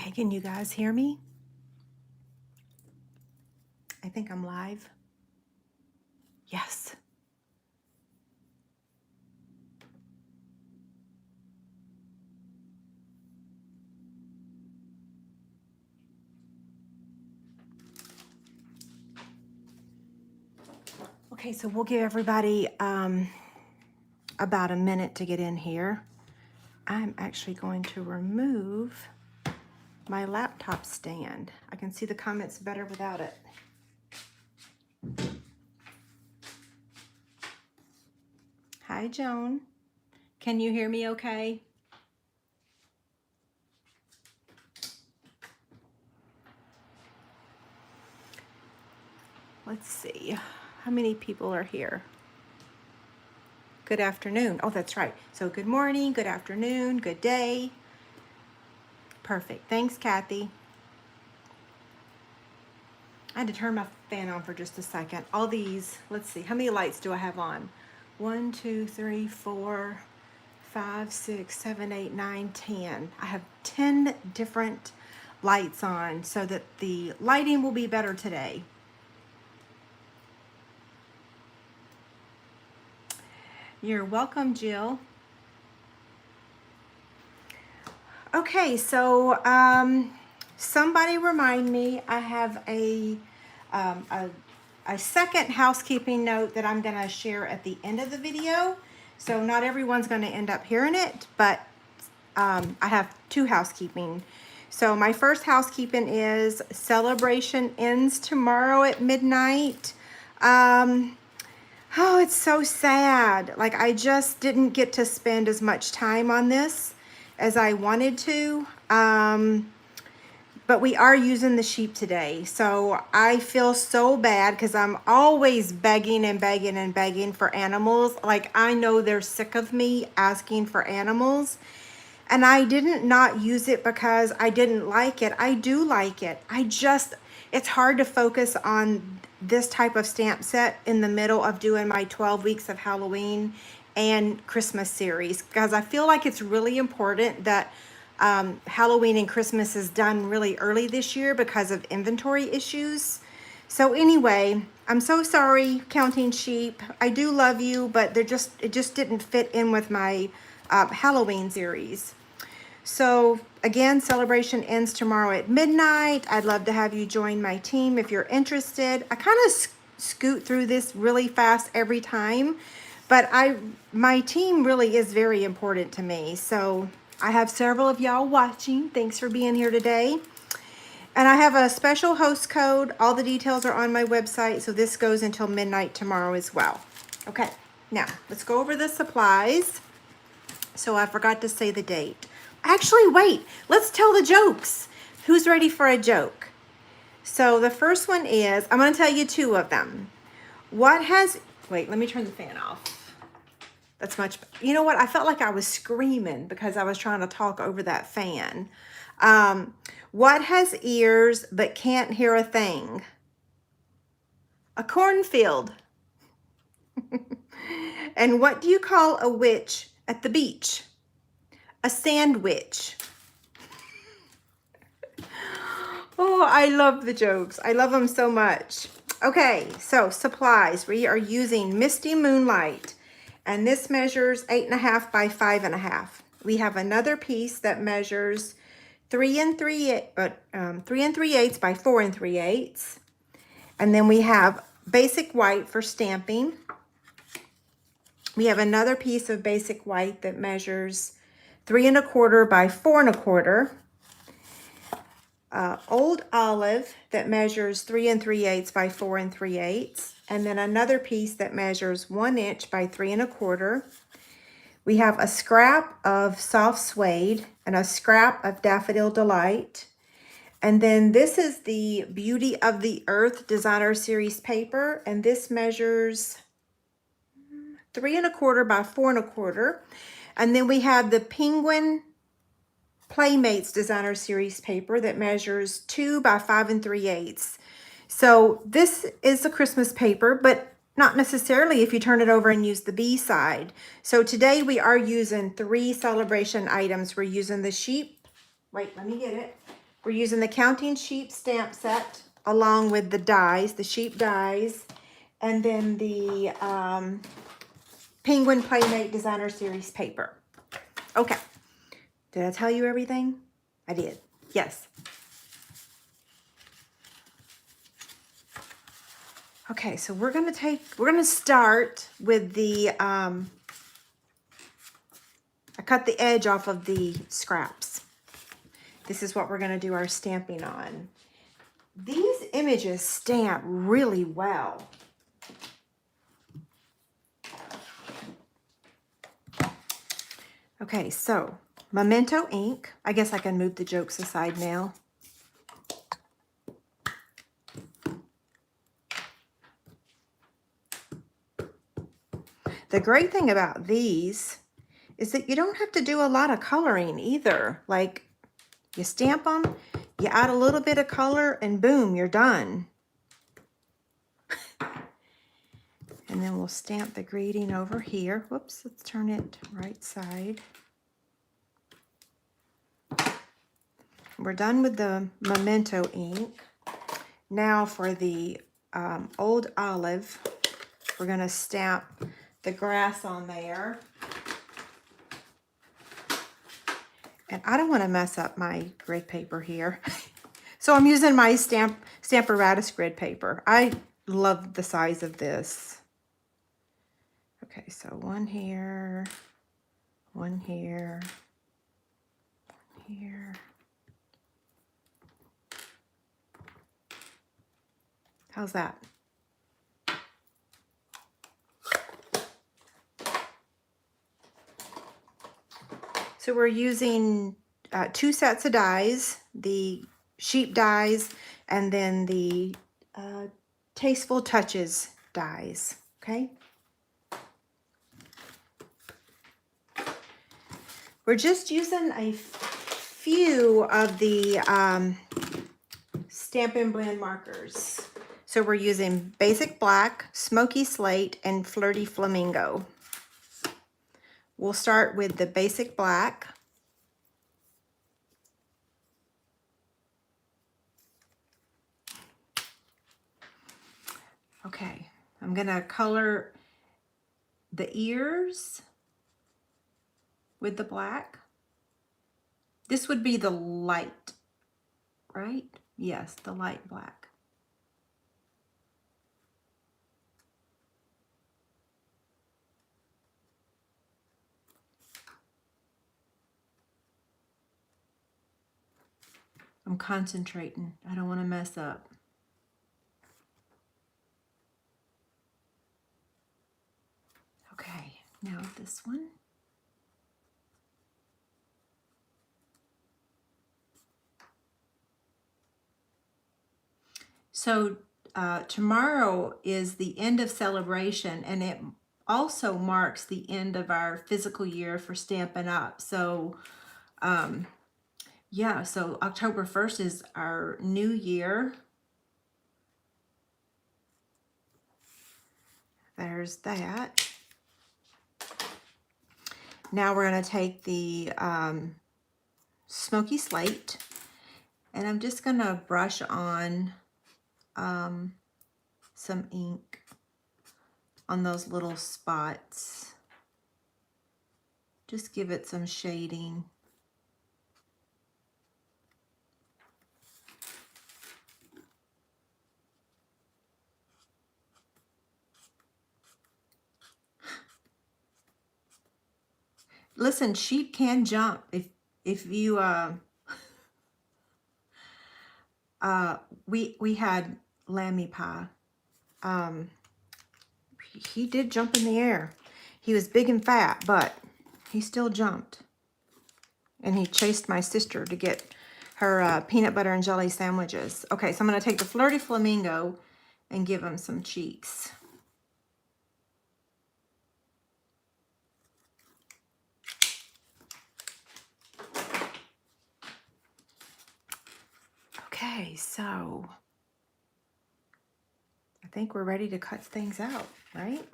Okay, can you guys hear me? I think I'm live. Yes. Okay, so we'll give everybody about a minute to get in here. I'm actually going to remove my laptop stand. I can see the comments better without it. Hi, Joan. Can you hear me okay? Let's see. How many people are here? Good afternoon. Oh, that's right. So good morning, good afternoon, good day. Perfect. Thanks, Kathy. I had to turn my fan on for just a second. All these, let's see, how many lights do I have on? 1, 2, 3, 4, 5, 6, 7, 8, 9, 10. I have 10 different lights on so that the lighting will be better today. You're welcome, Jill. Okay, so somebody remind me, I have a second housekeeping note that I'm gonna share at the end of the video. So not everyone's gonna end up hearing it, but I have two housekeeping. So my first housekeeping is celebration ends tomorrow at midnight. Oh, it's so sad. Like, I just didn't get to spend as much time on this as I wanted to. But we are using the sheep today. So I feel so bad because I'm always begging and begging and begging for animals. Like, I know they're sick of me asking for animals. And I didn't not use it because I didn't like it. I do like it. It's hard to focus on this type of stamp set in the middle of doing my 12 weeks of Halloween and Christmas series, because I feel like it's really important that Halloween and Christmas is done really early this year because of inventory issues. So anyway, I'm so sorry, Counting Sheep. I do love you, but it just didn't fit in with my Halloween series. So again, celebration ends tomorrow at midnight. I'd love to have you join my team if you're interested. I kind of scoot through this really fast every time, but my team really is very important to me. So I have several of y'all watching. Thanks for being here today. And I have a special host code. All the details are on my website. So this goes until midnight tomorrow as well. Okay, now let's go over the supplies. So I forgot to say the date. Actually, wait, let's tell the jokes. Who's ready for a joke? So the first one is, I'm going to tell you two of them. Wait, let me turn the fan off. That's much, you know what? I felt like I was screaming because I was trying to talk over that fan. What has ears but can't hear a thing? A cornfield. And what do you call a witch at the beach? A sandwich. Oh, I love the jokes. I love them so much. Okay, so supplies. We are using Misty Moonlight, and this measures 8.5 by 5.5. We have another piece that measures 3 3/8 by 4 3/8. And then we have basic white for stamping. We have another piece of basic white that measures 3 1/4 by 4 1/4. Old olive that measures 3 3/8 by 4 3/8. And then another piece that measures 1 inch by 3 1/4. We have a scrap of soft suede and a scrap of Daffodil Delight. And then this is the Beauty of the Earth Designer Series paper. And this measures 3 1/4 by 4 1/4. And then we have the Penguin Playmates Designer Series paper that measures 2 by 5 3/8. So this is a Christmas paper, but not necessarily if you turn it over and use the B side. So today we are using 3 celebration items. We're using the sheep. Wait, let me get it. We're using the Counting Sheep stamp set along with the dies, the sheep dies, and then the Penguin Playmate Designer Series paper. Okay. Did I tell you everything? I did. Yes. Okay, so we're gonna start with the, I cut the edge off of the scraps. This is what we're gonna do our stamping on. These images stamp really well. Okay, so Memento ink. I guess I can move the jokes aside now. The great thing about these is that you don't have to do a lot of coloring either. Like, you stamp them, you add a little bit of color, and boom, you're done. And then we'll stamp the greeting over here. Whoops, let's turn it right side. We're done with the Memento ink. Now for the Old Olive, we're going to stamp the grass on there. And I don't want to mess up my grid paper here. So I'm using my Stamparatus grid paper. I love the size of this. Okay, so one here, one here, one here. How's that? So we're using 2 sets of dies, the sheep dies, and then the Tasteful Touches dies, okay? We're just using a few of the Stampin' Blend markers. So we're using Basic Black, Smoky Slate, and Flirty Flamingo. We'll start with the Basic Black. Okay, I'm gonna color the ears with the black. This would be the light, right? Yes, the light black. I'm concentrating. I don't want to mess up. Okay, now this one. So tomorrow is the end of celebration, and it also marks the end of our physical year for Stampin' Up. So yeah, so October 1st is our new year. There's that. Now we're going to take the Smoky Slate, and I'm just going to brush on some ink on those little spots. Just give it some shading. Listen, sheep can jump. If you we had Lammy Pie. He did jump in the air. He was big and fat, but he still jumped. And he chased my sister to get her peanut butter and jelly sandwiches. Okay, so I'm going to take the Flirty Flamingo and give him some cheeks. Okay, so I think we're ready to cut things out, right?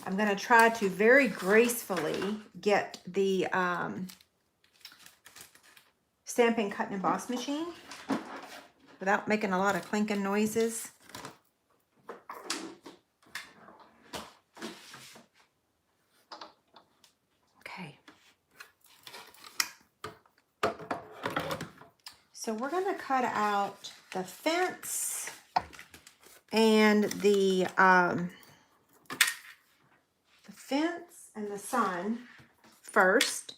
I'm going to try to very gracefully get the Stampin' Cut and Emboss machine without making a lot of clinking noises. Okay. So we're going to cut out the fence and the fence and the sun first.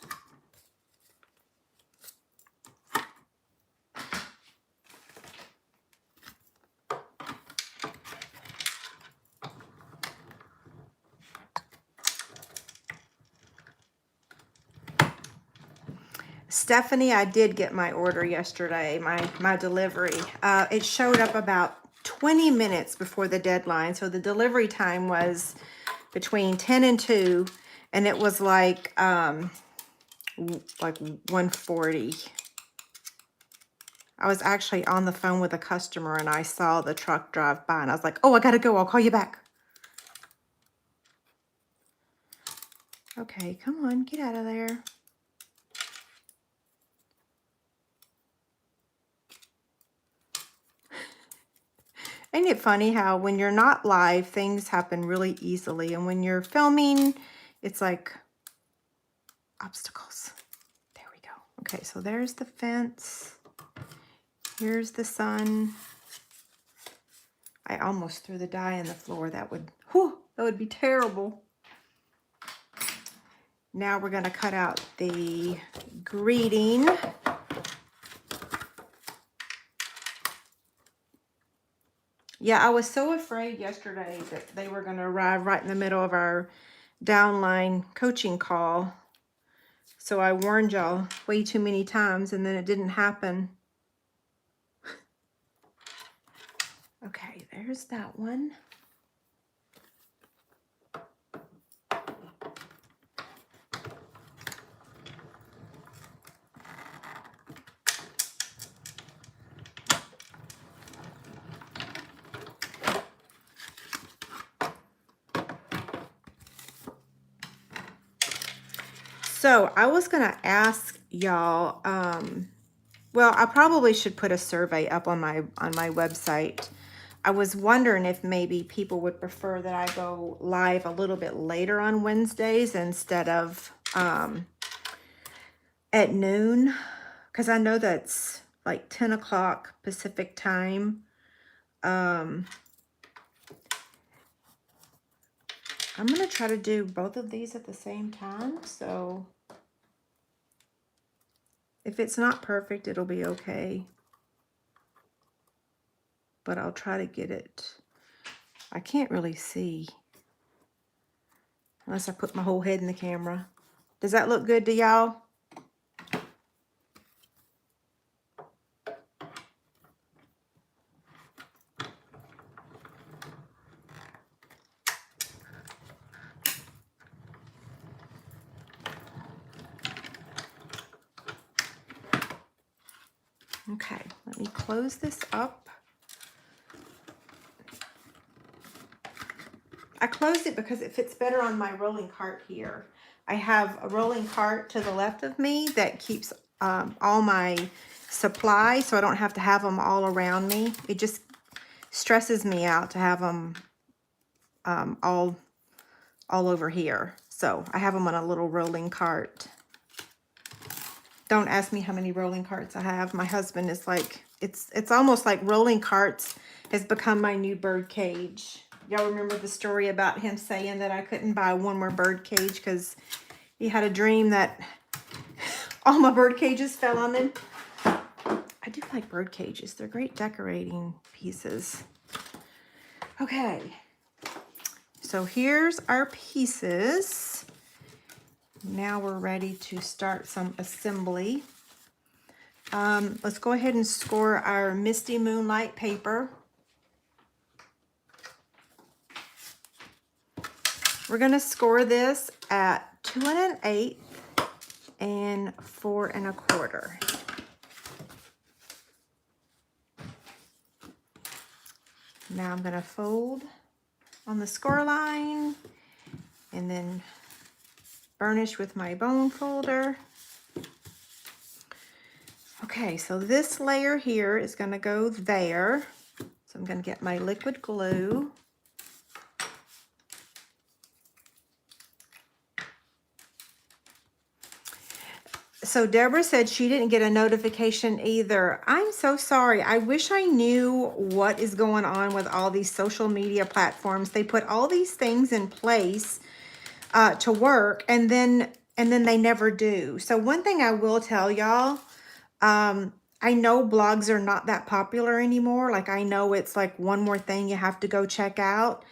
Stephanie, I did get my order yesterday, my delivery. It showed up about 20 minutes before the deadline. So the delivery time was between 10 and 2, and it was like 1:40. I was actually on the phone with a customer and I saw the truck drive by and I was like, oh, I gotta go, I'll call you back. Okay, come on, get out of there. Ain't it funny how when you're not live, things happen really easily, and when you're filming, it's like obstacles. There we go. Okay, so there's the fence. Here's the sun. I almost threw the die on the floor. That would be terrible. Now we're going to cut out the greeting. Yeah, I was so afraid yesterday that they were going to arrive right in the middle of our downline coaching call. So I warned y'all way too many times and then it didn't happen. Okay, there's that one. So I was going to ask y'all, well, I probably should put a survey up on my website. I was wondering if maybe people would prefer that I go live a little bit later on Wednesdays instead of at noon, because I know that's like 10 o'clock Pacific time. I'm going to try to do both of these at the same time, so if it's not perfect, it'll be okay. But I'll try to get it. I can't really see unless I put my whole head in the camera. Does that look good to y'all? Okay, let me close this up. I closed it because it fits better on my rolling cart here. I have a rolling cart to the left of me that keeps all my supplies, so I don't have to have them all around me. It just stresses me out to have them all over here. So I have them on a little rolling cart. Don't ask me how many rolling carts I have. My husband is like, it's almost like rolling carts has become my new bird cage. Y'all remember the story about him saying that I couldn't buy one more bird cage because he had a dream that all my bird cages fell on him. I do like bird cages. They're great decorating pieces. Okay. So here's our pieces. Now we're ready to start some assembly. Let's go ahead and score our Misty Moonlight paper. We're going to score this at 2 1/8 and 4 1/4. Now I'm going to fold on the score line and then burnish with my bone folder. Okay, so this layer here is going to go there. So I'm going to get my liquid glue. So Deborah said she didn't get a notification either. I'm so sorry. I wish I knew what is going on with all these social media platforms. They put all these things in place to work, and then they never do. So one thing I will tell y'all, I know blogs are not that popular anymore. Like, I know it's like one more thing you have to go check out.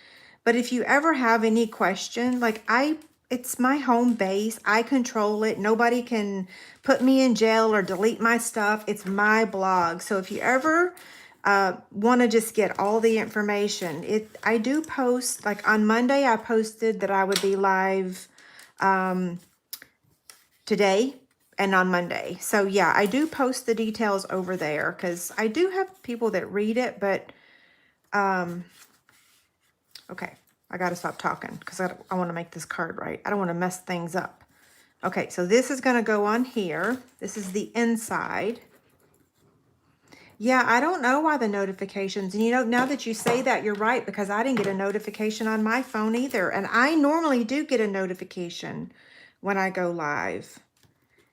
But if you ever have any question, like it's my home base. I control it. Nobody can put me in jail or delete my stuff. It's my blog. So if you ever want to just get all the information, I do post, like on Monday, I posted that I would be live today and on Monday. So yeah, I do post the details over there because I do have people that read it, but okay, I got to stop talking because I want to make this card right. I don't want to mess things up. Okay, so this is going to go on here. This is the inside. Yeah, I don't know why the notifications, and you know, now that you say that, you're right, because I didn't get a notification on my phone either. And I normally do get a notification when I go live.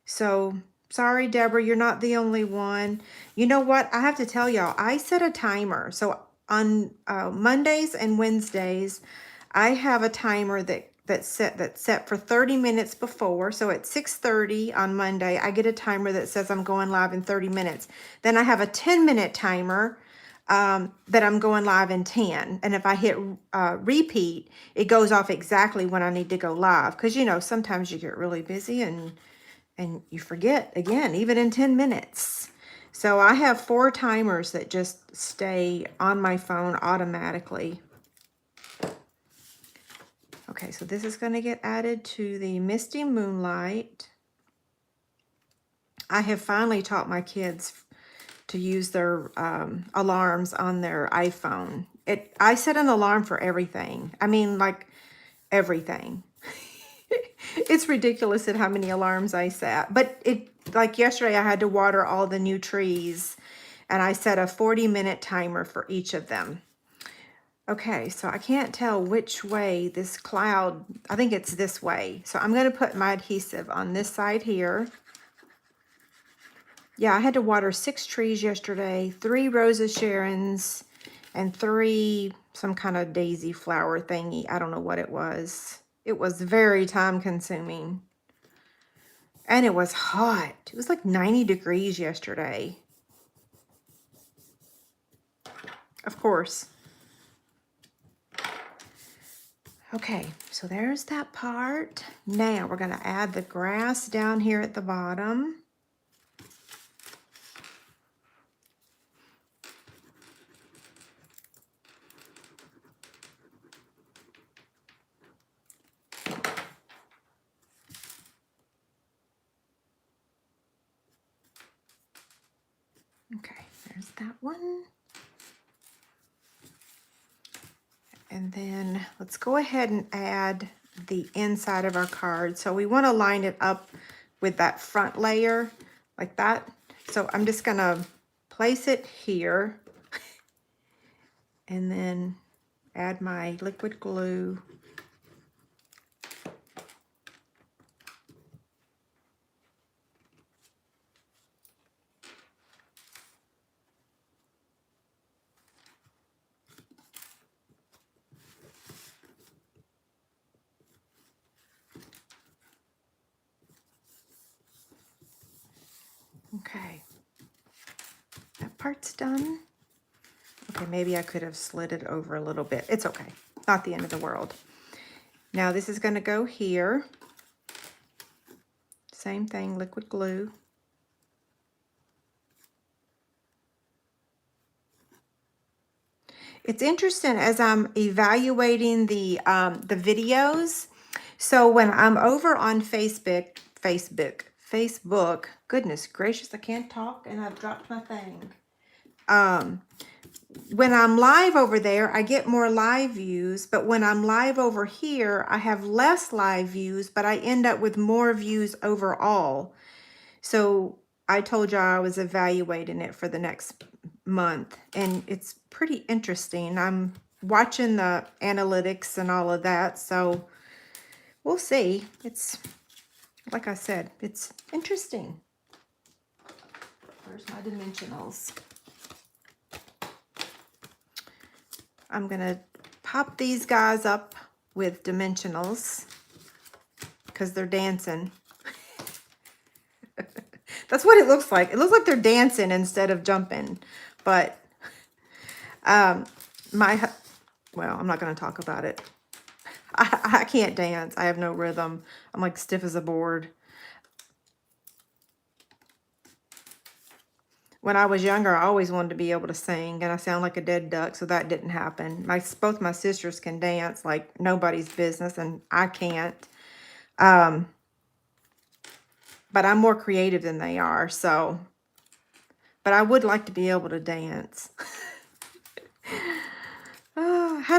So sorry, Deborah, you're not the only one. You know what? I have to tell y'all, I set a timer. So on Mondays and Wednesdays, I have a timer that's set for 30 minutes before. So at 6:30 on Monday, I get a timer that says I'm going live in 30 minutes. Then I have a 10-minute timer that I'm going live in 10. And if I hit repeat, it goes off exactly when I need to go live. Because, you know, sometimes you get really busy and you forget again, even in 10 minutes. So I have 4 timers that just stay on my phone automatically. Okay, so this is going to get added to the Misty Moonlight. I have finally taught my kids to use their alarms on their iPhone. I set an alarm for everything. I mean, like everything. It's ridiculous at how many alarms I set. But like yesterday, I had to water all the new trees, and I set a 40-minute timer for each of them. Okay, so I can't tell which way this cloud, I think it's this way. So I'm going to put my adhesive on this side here. Yeah, I had to water 6 trees yesterday, 3 Rosa Sharons, and 3 some kind of daisy flower thingy. I don't know what it was. It was very time consuming. And it was hot. It was like 90 degrees yesterday. Of course. Okay, so there's that part. Now we're going to add the grass down here at the bottom. Okay, there's that one. And then let's go ahead and add the inside of our card. So we want to line it up with that front layer like that. So I'm just going to place it here and then add my liquid glue. Okay, that part's done. Okay, maybe I could have slid it over a little bit. It's okay, not the end of the world. Now this is going to go here. Same thing, liquid glue. It's interesting as I'm evaluating the videos. So when I'm over on Facebook, goodness gracious, I can't talk and I've dropped my thing. when I'm live over there, I get more live views, but when I'm live over here, I have less live views, but I end up with more views overall. So I told y'all I was evaluating it for the next month, and it's pretty interesting. I'm watching the analytics and all of that, so we'll see. It's, like I said, it's interesting. Where's my dimensionals? I'm gonna pop these guys up with dimensionals because they're dancing. That's what it looks like. It looks like they're dancing instead of jumping. But well, I'm not going to talk about it. I can't dance. I have no rhythm. I'm like stiff as a board. When I was younger, I always wanted to be able to sing, and I sound like a dead duck, so that didn't happen. Both my sisters can dance like nobody's business, and I can't. But I'm more creative than they are, so. But I would like to be able to dance.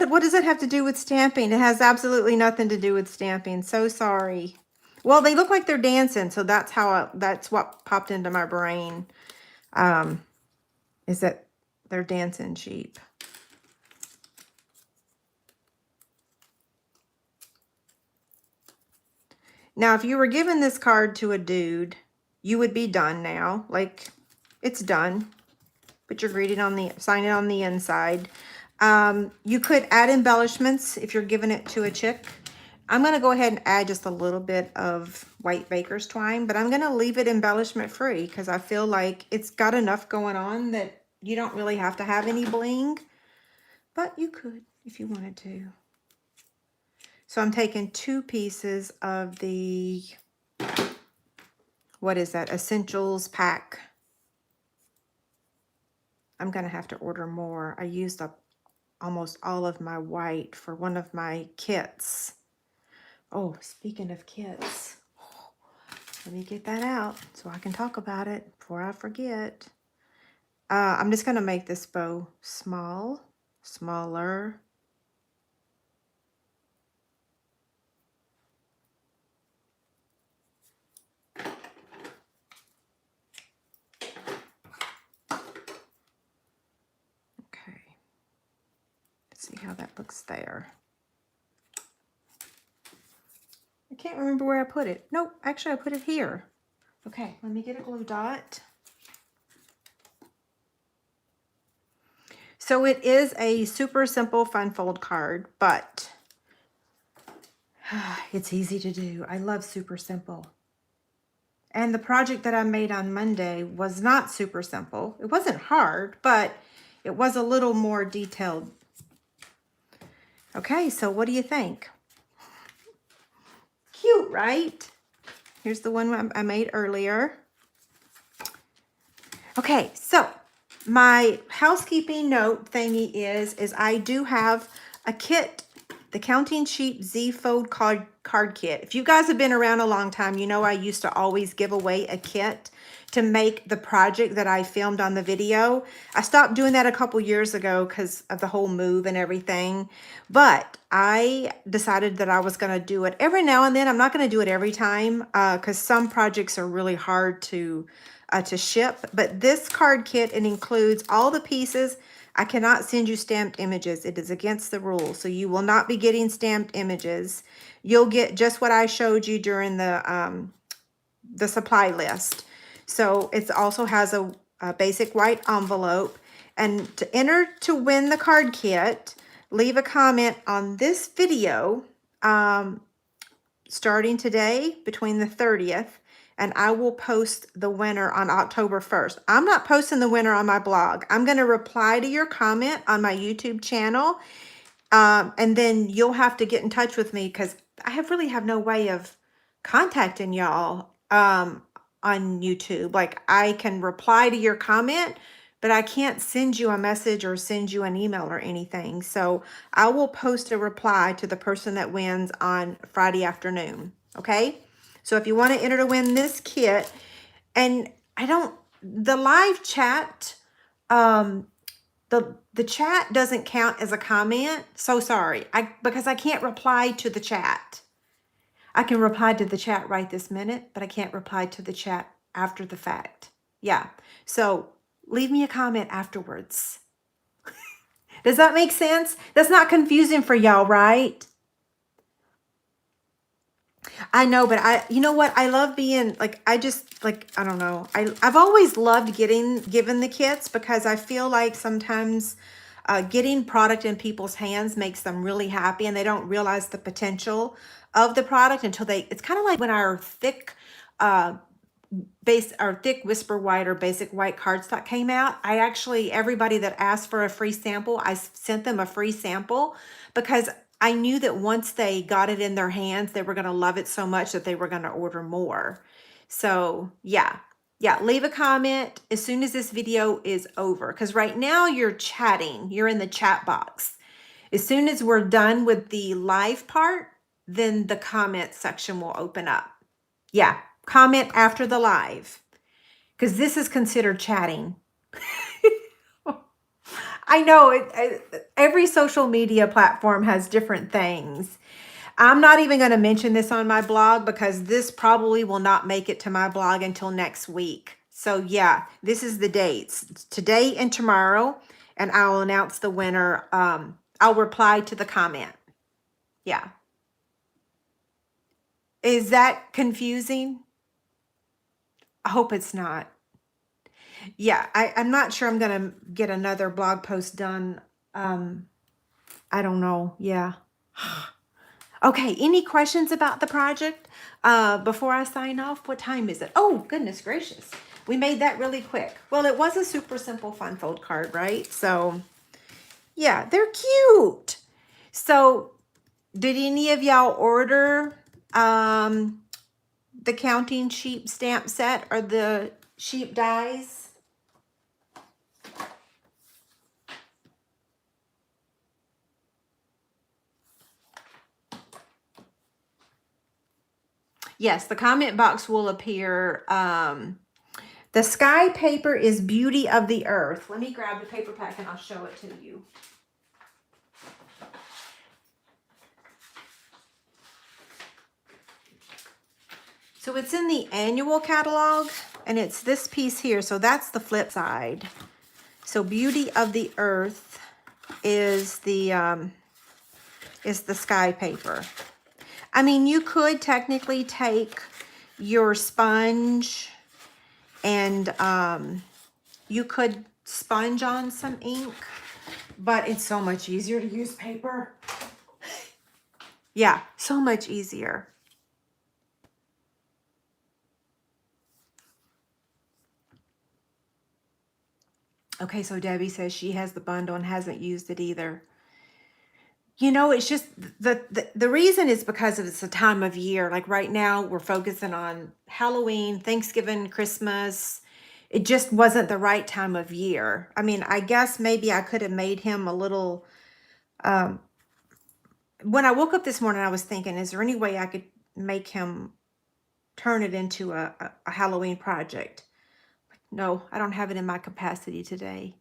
What does it have to do with stamping? It has absolutely nothing to do with stamping. So sorry. Well, they look like they're dancing, so that's that's what popped into my brain. Is that they're dancing sheep. Now, if you were giving this card to a dude, you would be done now. Like, it's done. Put your greeting on sign it on the inside. You could add embellishments if you're giving it to a chick. I'm going to go ahead and add just a little bit of white baker's twine, but I'm going to leave it embellishment free because I feel like it's got enough going on that you don't really have to have any bling, but you could if you wanted to. So I'm taking 2 pieces of the, what is that, Essentials pack. I'm going to have to order more. I used up almost all of my white for one of my kits. Oh, speaking of kits, let me get that out so I can talk about it before I forget. I'm just going to make this bow smaller. Okay. Let's see how that looks there. I can't remember where I put it. Nope, actually I put it here. Okay, let me get a glue dot. So it is a super simple fun fold card, but it's easy to do. I love super simple. And the project that I made on Monday was not super simple. It wasn't hard, but it was a little more detailed. Okay, so what do you think? Cute, right? Here's the one I made earlier. Okay, so my housekeeping note thingy is I do have a kit, the Counting Sheep Z Fold card kit. If you guys have been around a long time, you know I used to always give away a kit to make the project that I filmed on the video. I stopped doing that a couple years ago because of the whole move and everything. But I decided that I was going to do it every now and then. I'm not going to do it every time because some projects are really hard to ship. But this card kit, it includes all the pieces. I cannot send you stamped images. It is against the rules. So you will not be getting stamped images. You'll get just what I showed you during the supply list. So it also has a basic white envelope. And to enter to win the card kit, leave a comment on this video starting today between the 30th, and I will post the winner on October 1st. I'm not posting the winner on my blog. I'm going to reply to your comment on my YouTube channel, and then you'll have to get in touch with me because I really have no way of contacting y'all on YouTube. Like, I can reply to your comment, but I can't send you a message or send you an email or anything. So I will post a reply to the person that wins on Friday afternoon. Okay? So if you want to enter to win this kit, and the live chat, the the chat doesn't count as a comment. So sorry. Because I can't reply to the chat. I can reply to the chat right this minute, but I can't reply to the chat after the fact. Yeah. So leave me a comment afterwards. Does that make sense? That's not confusing for y'all, right? I know, but you know what? I love being like, I don't know. I've always loved given the kits because I feel like sometimes getting product in people's hands makes them really happy and they don't realize the potential of the product until it's kind of like when our uh, our thick whisper white or basic white cardstock came out. Everybody that asked for a free sample, I sent them a free sample because I knew that once they got it in their hands, they were going to love it so much that they were going to order more. So yeah, leave a comment as soon as this video is over, because right now you're chatting, you're in the chat box. As soon as we're done with the live part, then the comment section will open up. Yeah, comment after the live, because this is considered chatting. I know every social media platform has different things. I'm not even going to mention this on my blog because this probably will not make it to my blog until next week. So yeah, this is the dates, today and tomorrow, and I'll announce the winner. I'll reply to the comment. Yeah. Is that confusing? I hope it's not. Yeah, I'm not sure I'm going to get another blog post done. I don't know. Yeah. Okay, any questions about the project before I sign off? What time is it? Oh, goodness gracious. We made that really quick. Well, it was a super simple fun fold card, right? So, yeah, they're cute. So, did any of y'all order the counting sheep stamp set or the sheep dies? Yes, the comment box will appear. The sky paper is Beauty of the Earth. Let me grab the paper pack and I'll show it to you. So it's in the annual catalog and it's this piece here. So that's the flip side. So Beauty of the Earth is the sky paper. I mean, you could technically take your sponge and you could sponge on some ink, but it's so much easier to use paper. Yeah, so much easier. Okay, so Debbie says she has the bundle and hasn't used it either. You know, it's just the reason is because it's a time of year. Like right now, we're focusing on Halloween, Thanksgiving, Christmas. It just wasn't the right time of year. I mean, I guess maybe I could have made him a little. When I woke up this morning, I was thinking, is there any way I could make him turn it into a Halloween project? No, I don't have it in my capacity today.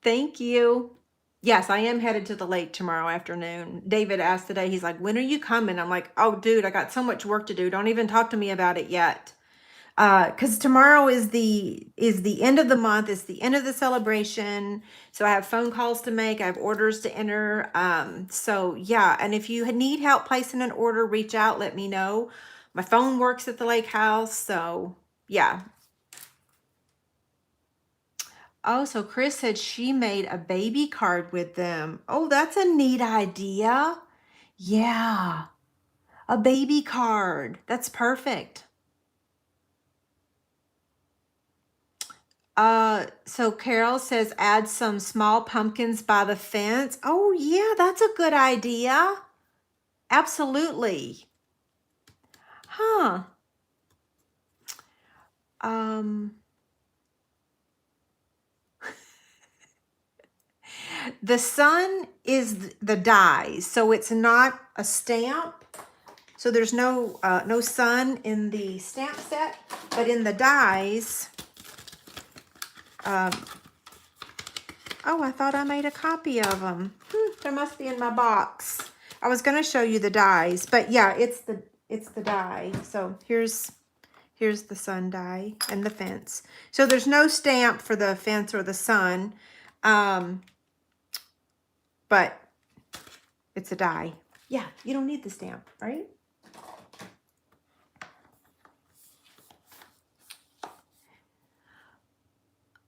Thank you. Yes, I am headed to the lake tomorrow afternoon. David asked today, he's like, when are you coming? I'm like, oh, dude, I got so much work to do. Don't even talk to me about it yet. Because tomorrow is the end of the month. It's the end of the celebration. So I have phone calls to make. I have orders to enter. So yeah, and if you need help placing an order, reach out, let me know. My phone works at the lake house. So yeah. Oh, so Chris said she made a baby card with them. Oh, that's a neat idea. Yeah, a baby card. That's perfect. So Carol says add some small pumpkins by the fence. Oh, yeah, that's a good idea. Absolutely. Huh. The sun is the dies, so it's not a stamp. So there's no sun in the stamp set, but in the dies, Oh, I thought I made a copy of them. There must be in my box. I was going to show you the dies, but yeah, it's the die. So here's the sun die and the fence. So there's no stamp for the fence or the sun, but it's a die. Yeah, you don't need the stamp, right?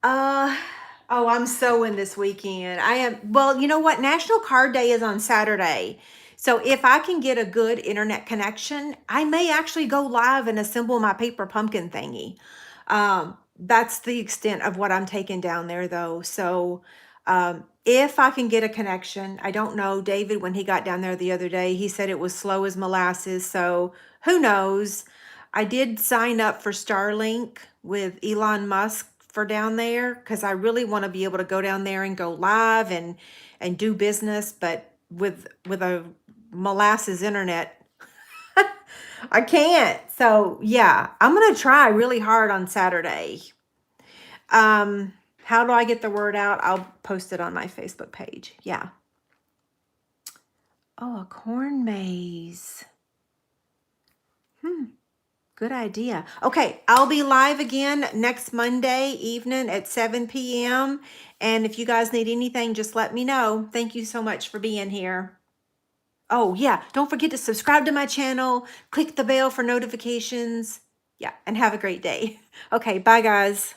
Oh, I'm sewing this weekend. I am, well, you know what? National Card Day is on Saturday. So if I can get a good internet connection, I may actually go live and assemble my paper pumpkin thingy. That's the extent of what I'm taking down there though. So, if I can get a connection, I don't know. David, when he got down there the other day, he said it was slow as molasses. So who knows? I did sign up for Starlink with Elon Musk for down there because I really want to be able to go down there and go live and do business, but with a molasses internet, I can't. So yeah, I'm gonna try really hard on Saturday. How do I get the word out? I'll post it on my Facebook page. Yeah. Oh, a corn maze. Good idea. Okay, I'll be live again next Monday evening at 7 p.m. And if you guys need anything, just let me know. Thank you so much for being here. Oh, yeah, don't forget to subscribe to my channel, click the bell for notifications. Yeah, and have a great day. Okay, bye, guys.